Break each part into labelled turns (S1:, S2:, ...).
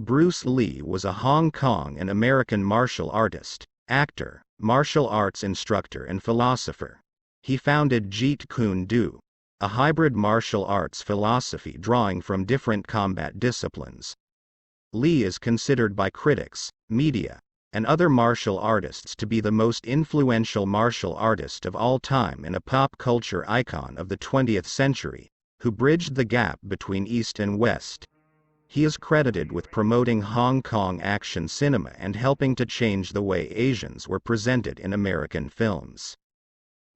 S1: Bruce Lee was a Hong Kong and American martial artist, actor, martial arts instructor and philosopher. He founded Jeet Kune Do, a hybrid martial arts philosophy drawing from different combat disciplines. Lee is considered by critics, media, and other martial artists to be the most influential martial artist of all time and a pop culture icon of the 20th century, who bridged the gap between East and West. He is credited with promoting Hong Kong action cinema and helping to change the way Asians were presented in American films.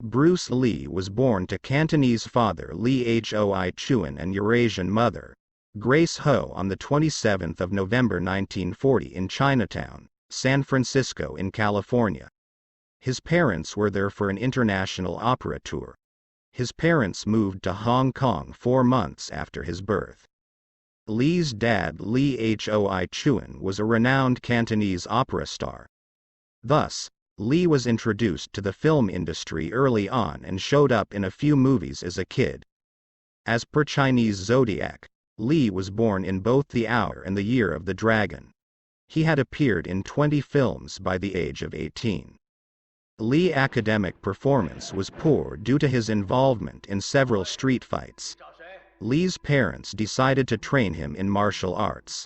S1: Bruce Lee was born to Cantonese father Lee Hoi Chuan and Eurasian mother, Grace Ho, on the 27th of November 1940 in Chinatown, San Francisco in California. His parents were there for an international opera tour. His parents moved to Hong Kong 4 months after his birth. Lee's dad, Lee Hoi Chuan, was a renowned Cantonese opera star. Thus, Lee was introduced to the film industry early on and showed up in a few movies as a kid. As per Chinese zodiac, Lee was born in both the hour and the year of the dragon. He had appeared in 20 films by the age of 18. Lee's academic performance was poor due to his involvement in several street fights. Lee's parents decided to train him in martial arts.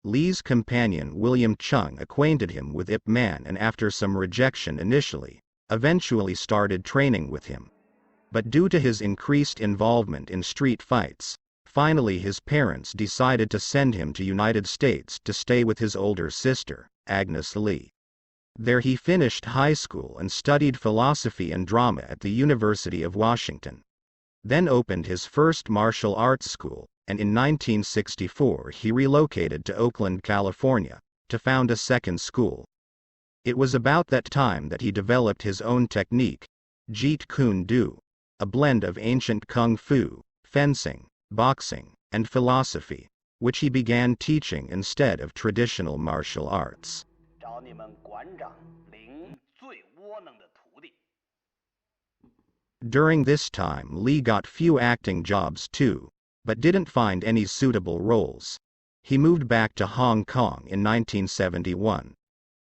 S1: Lee's companion William Chung acquainted him with Ip Man and after some rejection initially, eventually started training with him. But due to his increased involvement in street fights, finally his parents decided to send him to United States to stay with his older sister, Agnes Lee. There he finished high school and studied philosophy and drama at the University of Washington. Then opened his first martial arts school, and in 1964 he relocated to Oakland, California, to found a second school. It was about that time that he developed his own technique, Jeet Kune Do, a blend of ancient kung fu, fencing, boxing, and philosophy, which he began teaching instead of traditional martial arts. During this time Lee got few acting jobs too, but didn't find any suitable roles. He moved back to Hong Kong in 1971.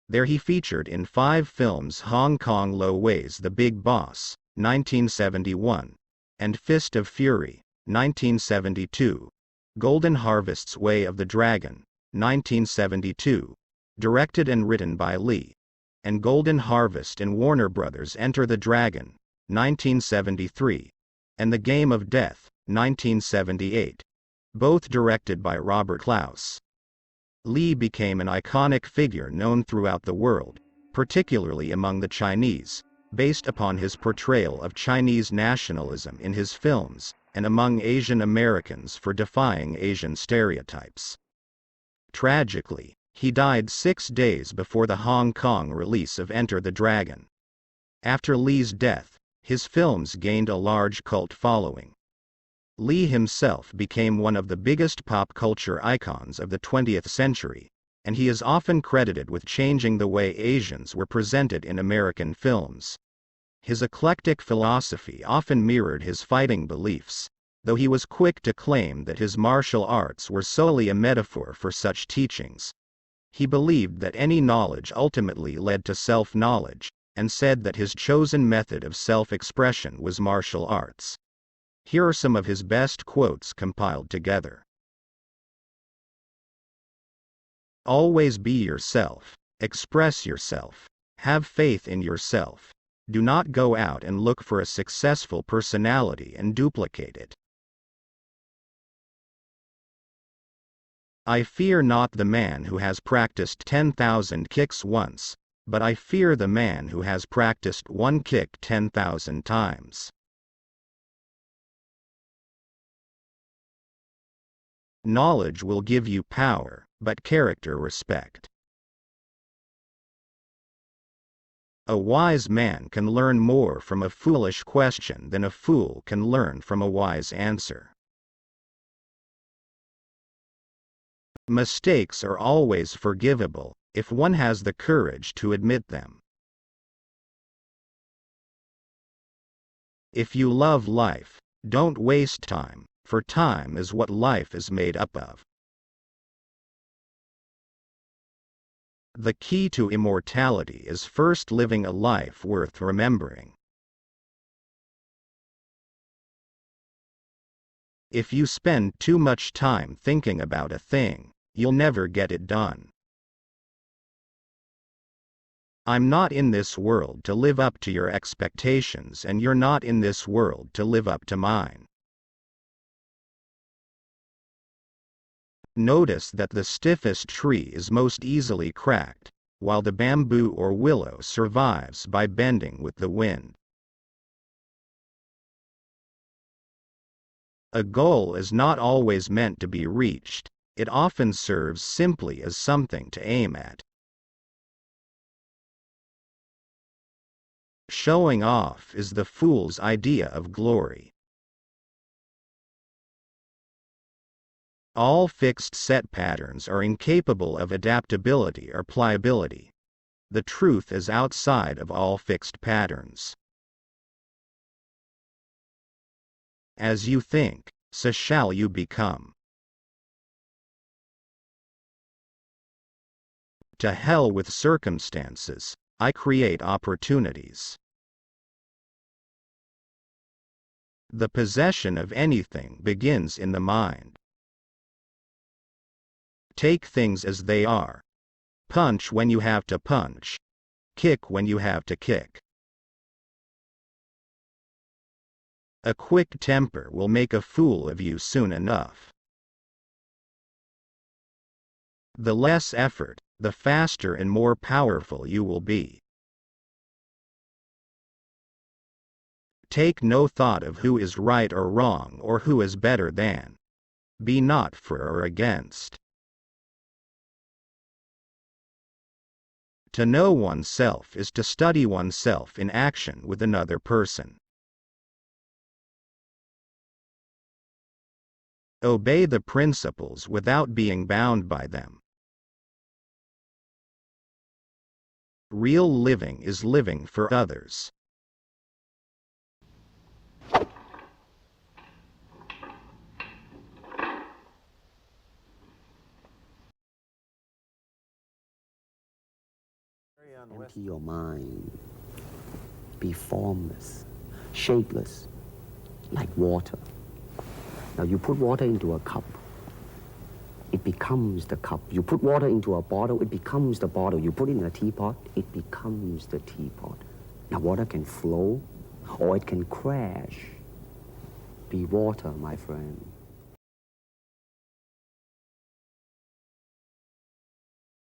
S1: There he featured in 5 films: Hong Kong Lo Wei's The Big Boss, 1971, and Fist of Fury, 1972, Golden Harvest's Way of the Dragon, 1972, directed and written by Lee, and Golden Harvest and Warner Brothers' Enter the Dragon, 1973, and The Game of Death, 1978, both directed by Robert Klaus. Lee became an iconic figure known throughout the world, particularly among the Chinese, based upon his portrayal of Chinese nationalism in his films, and among Asian Americans for defying Asian stereotypes. Tragically, he died 6 days before the Hong Kong release of Enter the Dragon. After Lee's death, his films gained a large cult following. Lee himself became one of the biggest pop culture icons of the 20th century, and he is often credited with changing the way Asians were presented in American films. His eclectic philosophy often mirrored his fighting beliefs, though he was quick to claim that his martial arts were solely a metaphor for such teachings. He believed that any knowledge ultimately led to self-knowledge, and said that his chosen method of self-expression was martial arts. Here are some of his best quotes compiled together. Always be yourself, express yourself, have faith in yourself. Do not go out and look for a successful personality and duplicate it. I fear not the man who has practiced 10,000 kicks once, but I fear the man who has practiced one kick 10,000 times. Knowledge will give you power, but character respect. A wise man can learn more from a foolish question than a fool can learn from a wise answer. Mistakes are always forgivable, if one has the courage to admit them. If you love life, don't waste time, for time is what life is made up of. The key to immortality is first living a life worth remembering. If you spend too much time thinking about a thing, you'll never get it done. I'm not in this world to live up to your expectations, and you're not in this world to live up to mine. Notice that the stiffest tree is most easily cracked, while the bamboo or willow survives by bending with the wind. A goal is not always meant to be reached, it often serves simply as something to aim at. Showing off is the fool's idea of glory. All fixed set patterns are incapable of adaptability or pliability. The truth is outside of all fixed patterns. As you think, so shall you become. To hell with circumstances, I create opportunities. The possession of anything begins in the mind. Take things as they are. Punch when you have to punch. Kick when you have to kick. A quick temper will make a fool of you soon enough. The less effort, the faster and more powerful you will be. Take no thought of who is right or wrong or who is better than. Be not for or against. To know oneself is to study oneself in action with another person. Obey the principles without being bound by them. Real living is living for others.
S2: Empty your mind. Be formless, shapeless, like water. Now you put water into a cup, it becomes the cup. You put water into a bottle, it becomes the bottle. You put it in a teapot, it becomes the teapot. Now water can flow or it can crash. Be water, my friend.